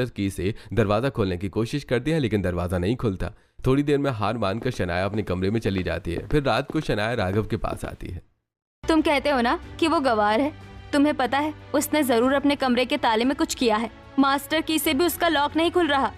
की से दरवाजा खोलने की कोशिश करती है, लेकिन दरवाजा नहीं खुलता। थोड़ी देर में हार मानकर शनाया अपने कमरे में चली जाती है। फिर रात को शनाया राघव के पास आती है। तुम कहते हो ना कि वो गवार है, तुम्हें पता है उसने जरूर अपने कमरे के ताले में कुछ किया है। मास्टर की से भी उसका लॉक नहीं खुल रहा।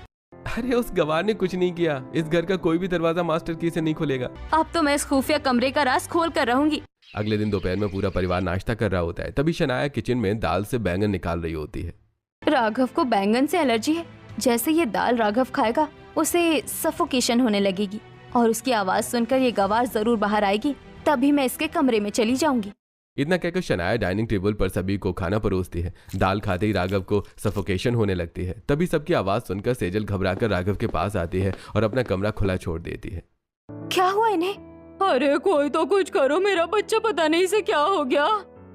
अरे उस गवार ने कुछ नहीं किया। इस घर का कोई भी दरवाजा मास्टर की से नहीं खुलेगा। अब तो मैं इस खुफिया कमरे का राज खोल कर रहूंगी। अगले दिन दोपहर में पूरा परिवार नाश्ता कर रहा होता है। तभी शनाया किचन में दाल से बैंगन निकाल रही होती है। राघव को बैंगन से एलर्जी है। जैसे ये दाल राघव खाएगा उसे सफोकेशन होने लगेगी और उसकी आवाज सुनकर ये गवार जरूर बाहर आएगी। तभी मैं इसके कमरे में चली जाऊंगी। इतना कहकर शनाया डाइनिंग टेबल पर सभी को खाना परोसती है। दाल खाते ही राघव को सफोकेशन होने लगती है। तभी सबकी आवाज सुनकर सेजल घबराकर राघव के पास आती है और अपना कमरा खुला छोड़ देती है। क्या हुआ इन्हें? अरे कोई तो कुछ करो, मेरा बच्चा पता नहीं इसे क्या हो गया।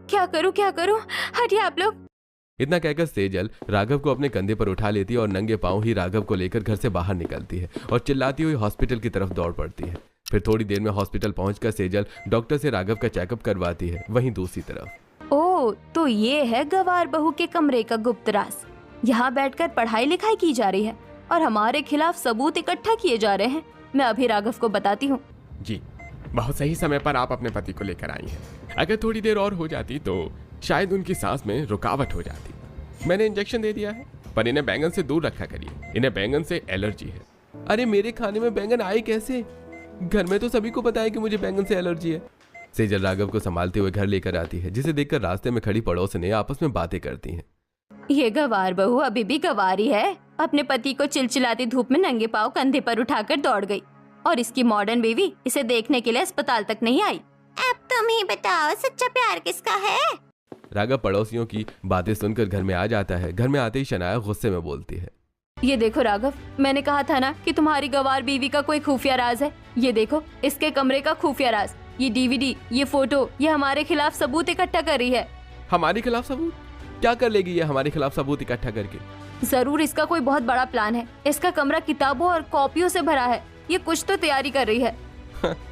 क्या करूं? हटिए आप लोग। इतना कहकर सेजल राघव को अपने कंधे पर उठा लेती है और नंगे पांव ही राघव को लेकर घर से बाहर निकलती है और चिल्लाती हुई हॉस्पिटल की तरफ दौड़ पड़ती है। फिर थोड़ी देर में हॉस्पिटल पहुंचकर सेजल डॉक्टर से राघव का चेकअप करवाती है। वहीं दूसरी तरफ ओ, तो ये है गवार बहू के कमरे का गुप्त राज। यहाँ बैठकर पढ़ाई लिखाई की जा रही है और हमारे खिलाफ सबूत इकट्ठा किए जा रहे हैं। मैं अभी राघव को बताती हूँ। जी, बहुत सही समय पर आप अपने पति को लेकर आई हैं। अगर थोड़ी देर और हो जाती तो शायद उनकी सांस में रुकावट हो जाती। मैंने इंजेक्शन दे दिया है, पर इन्हें बैंगन से दूर रखा करिए। इन्हें बैंगन से एलर्जी है। अरे मेरे खाने में बैंगन आए कैसे? घर में तो सभी को पता है कि मुझे बैंगन से एलर्जी है। सेजल राघव को संभालते हुए घर लेकर आती है, जिसे देखकर रास्ते में खड़ी पड़ोसनें आपस में बातें करती हैं। ये गवार बहू अभी भी गवारी है। अपने पति को चिलचिलाती धूप में नंगे पांव कंधे पर उठाकर दौड़ गई और इसकी मॉडर्न बीवी इसे देखने के लिए अस्पताल तक नहीं आई। अब तुम ही बताओ, सच्चा प्यार किसका है? राघव पड़ोसियों की बातें सुनकर घर में आ जाता है। घर में आते ही शनाया गुस्से में बोलती है। ये देखो राघव, मैंने कहा था ना कि तुम्हारी गवार बीवी का कोई खुफिया राज है। ये देखो इसके कमरे का खुफिया राज, ये डीवीडी, ये फोटो, ये हमारे खिलाफ सबूत इकट्ठा कर रही है। हमारे खिलाफ सबूत? क्या कर लेगी ये हमारे खिलाफ सबूत इकट्ठा करके? जरूर इसका कोई बहुत बड़ा प्लान है। इसका कमरा किताबों और कॉपियों से भरा है। ये कुछ तो तैयारी कर रही है।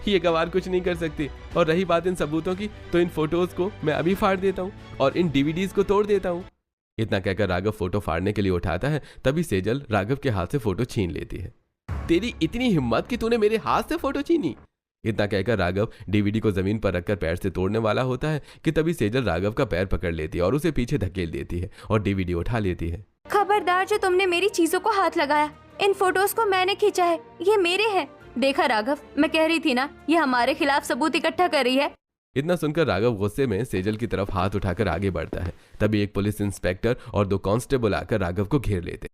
ये गवार कुछ नहीं कर सकती। और रही बात इन सबूतों की, तो इन फोटोज को मैं अभी फाड़ देता हूँ और इन डीवीडीज को तोड़ देता हूँ। इतना कहकर राघव फोटो फाड़ने के लिए उठाता है। तभी सेजल राघव के हाथ से फोटो छीन लेती है। तेरी इतनी हिम्मत कि तूने मेरे हाथ से फोटो छीनी? इतना कहकर राघव डीवीडी को जमीन पर रखकर पैर से तोड़ने वाला होता है कि तभी सेजल राघव का पैर पकड़ लेती है और उसे पीछे धकेल देती है और डीवीडी उठा लेती है। खबरदार, जो तुमने मेरी चीजों को हाथ लगाया। इन फोटोज को मैंने खींचा है, ये मेरे हैं। देखा राघव, मैं कह रही थी ना, ये हमारे खिलाफ सबूत इकट्ठा कर रही है। इतना सुनकर राघव गुस्से में सेजल की तरफ हाथ उठाकर आगे बढ़ता है। तभी एक पुलिस इंस्पेक्टर और 2 कांस्टेबल आकर राघव को घेर लेते।